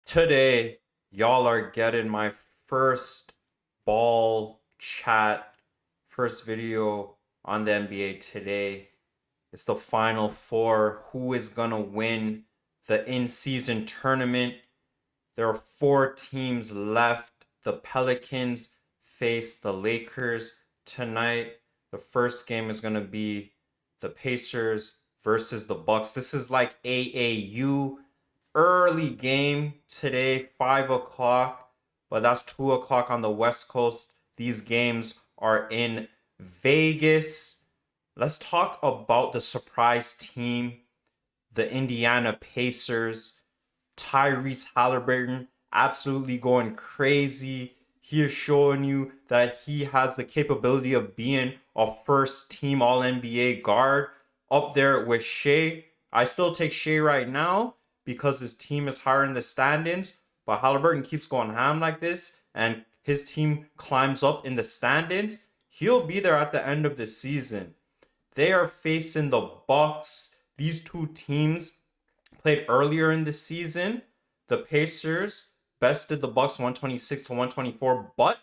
Today, y'all are getting my first ball chat, first video on the NBA today. It's the final four. Who is going to win the in season tournament? There are four teams left. The Pelicans face the Lakers tonight. The first game is going to be the Pacers versus the Bucks. This is like AAU early game today, 5 o'clock, but that's 2 o'clock on the West Coast. These games are in Vegas. Let's talk about the surprise team, the Indiana Pacers. Tyrese Halliburton absolutely going crazy. He is showing you that he has the capability of being a first team All NBA guard up there with Shea. I still take Shea right now because his team is higher in the standings, but Halliburton keeps going ham like this and his team climbs up in the standings. He'll be there at the end of the season. They are facing the Bucks. These two teams played earlier in the season. The Pacers bested the Bucks 126 to 124, but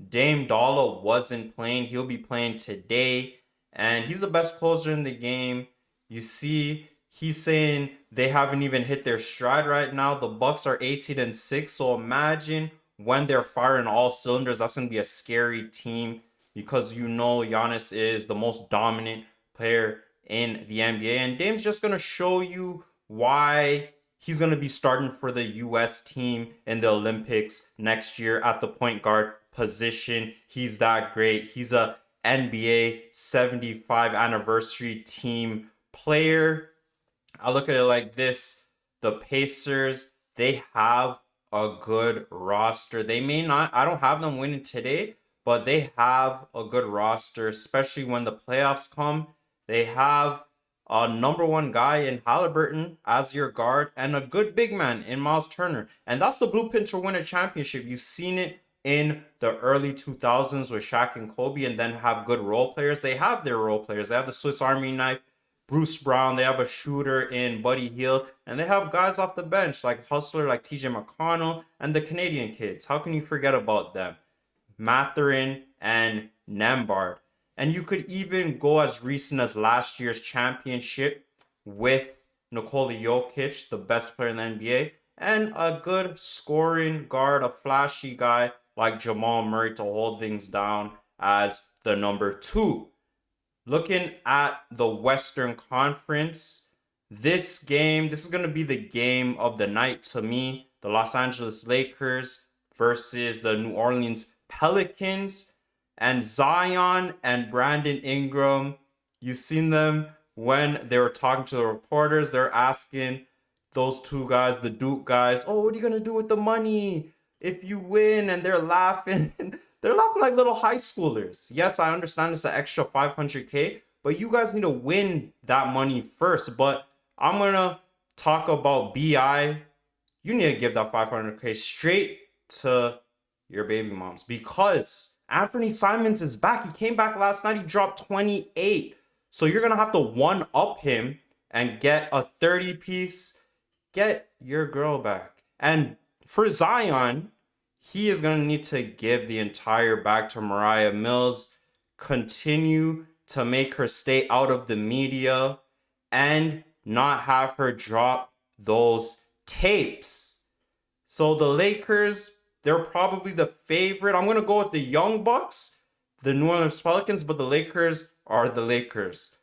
Dame Dollar wasn't playing. He'll be playing today, and he's the best closer in the game. You see, he's saying they haven't even hit their stride right now. The Bucks are 18-6, so imagine when they're firing all cylinders. That's going to be a scary team because you know Giannis is the most dominant player in the NBA, and Dame's just going to show you why he's going to be starting for the U.S. team in the Olympics next year at the point guard position. He's that great. He's a NBA 75 anniversary team player. I look at it like this. The Pacers, they have a good roster. They may not, I don't have them winning today, but they have a good roster, especially when the playoffs come. They have a number one guy in Halliburton as your guard and a good big man in Miles Turner. And that's the blueprint to win a championship. You've seen it in the early 2000s with Shaq and Kobe, and then have good role players. They have their role players. They have the Swiss Army knife, Bruce Brown. They have a shooter in Buddy Hield, and they have guys off the bench like Hustler, like TJ McConnell, and the Canadian kids. How can you forget about them? Matherin and Nembhard. And you could even go as recent as last year's championship with Nikola Jokic, the best player in the NBA, and a good scoring guard, a flashy guy like Jamal Murray to hold things down as the number two. Looking at the Western Conference, this is going to be the game of the night to me. The Los Angeles Lakers versus the New Orleans Pelicans. And Zion and Brandon Ingram, you've seen them when they were talking to the reporters. They're asking those two guys, the Duke guys, oh, what are you going to do with the money if you win? And they're laughing. They're laughing like little high schoolers. Yes, I understand it's an extra $500K, but you guys need to win that money first. But I'm going to talk about BI. You need to give that $500K straight to your baby moms because Anthony Simons is back. He came back last night. He dropped 28. So you're going to have to one-up him and get a 30-piece. Get your girl back. And for Zion, he is going to need to give the entire bag to Mariah Mills. Continue to make her stay out of the media and not have her drop those tapes. So the Lakers, they're probably the favorite. I'm going to go with the Young Bucks, the New Orleans Pelicans, but the Lakers are the Lakers.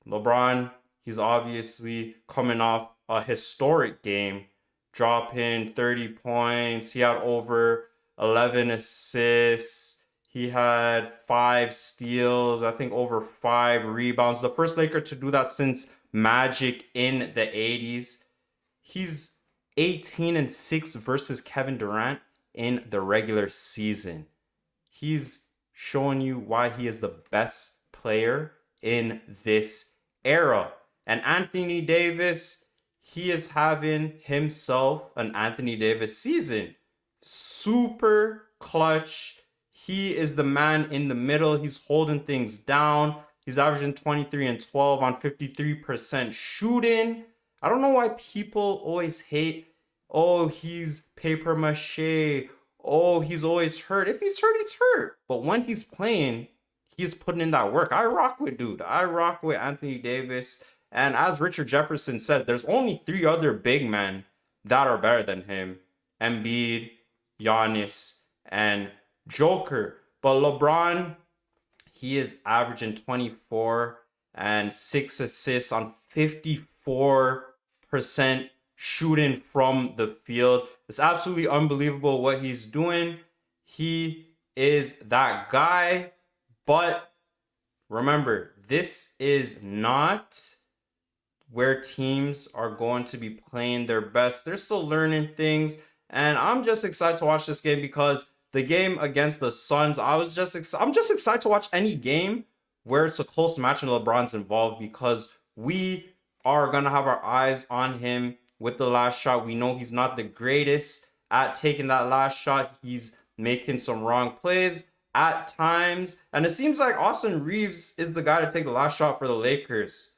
LeBron, he's obviously coming off a historic game, dropping 30 points. He had over 11 assists. He had 5 steals, I think over 5 rebounds. The first Laker to do that since Magic in the 80s. He's 18-6 versus Kevin Durant in the regular season. He's showing you why he is the best player in this era. And Anthony Davis, he is having himself an Anthony Davis season. Super clutch. He is the man in the middle. He's holding things down. He's averaging 23 and 12 on 53% shooting. I don't know why people always hate Oh, he's paper mache. Oh, he's always hurt. If he's hurt, he's hurt. But when he's playing, he's putting in that work. I rock with dude. I rock with Anthony Davis. And as Richard Jefferson said, there's only 3 other big men that are better than him. Embiid, Giannis, and Joker. But LeBron, he is averaging 24 and 6 assists on 54% shooting from the field. It's absolutely unbelievable what he's doing. He is that guy. But remember, this is not where teams are going to be playing their best. They're still learning things. And I'm just excited to watch this game because the game against the Suns, I'm just excited to watch any game where it's a close match and LeBron's involved, because we are going to have our eyes on him with the last shot. We know he's not the greatest at taking that last shot. He's making some wrong plays at times. And it seems like Austin Reeves is the guy to take the last shot for the Lakers.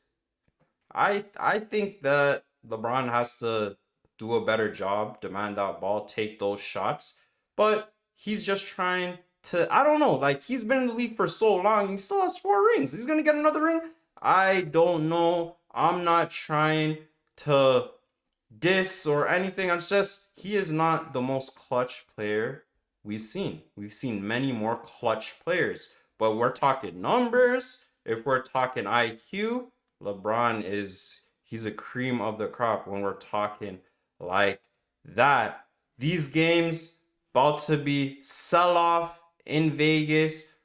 I think that LeBron has to do a better job, demand that ball, take those shots. But he's just trying to, I don't know, like, he's been in the league for so long. He still has 4 rings. He's going to get another ring? I don't know. I'm not trying to diss or anything. I'm just, he is not the most clutch player we've seen. We've seen many more clutch players. But we're talking numbers. If we're talking IQ, LeBron he's a cream of the crop when we're talking like that. These games about to be sell-off in Vegas.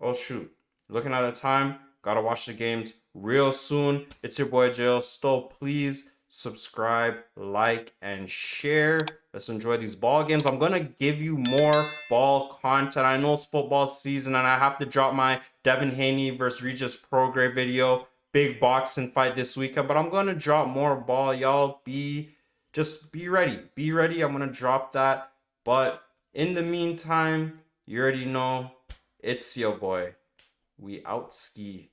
Oh shoot, looking at the time, gotta watch the games real soon. It's your boy Jayo Sto. Please subscribe, like, and share. Let's enjoy these ball games. I'm gonna give you more ball content. I know it's football season and I have to drop my Devin Haney versus Regis Prograis video. Big boxing fight this weekend, but I'm gonna drop more ball. Y'all just be ready. Be ready. I'm gonna drop that. But in the meantime, you already know it's your boy. We out ski.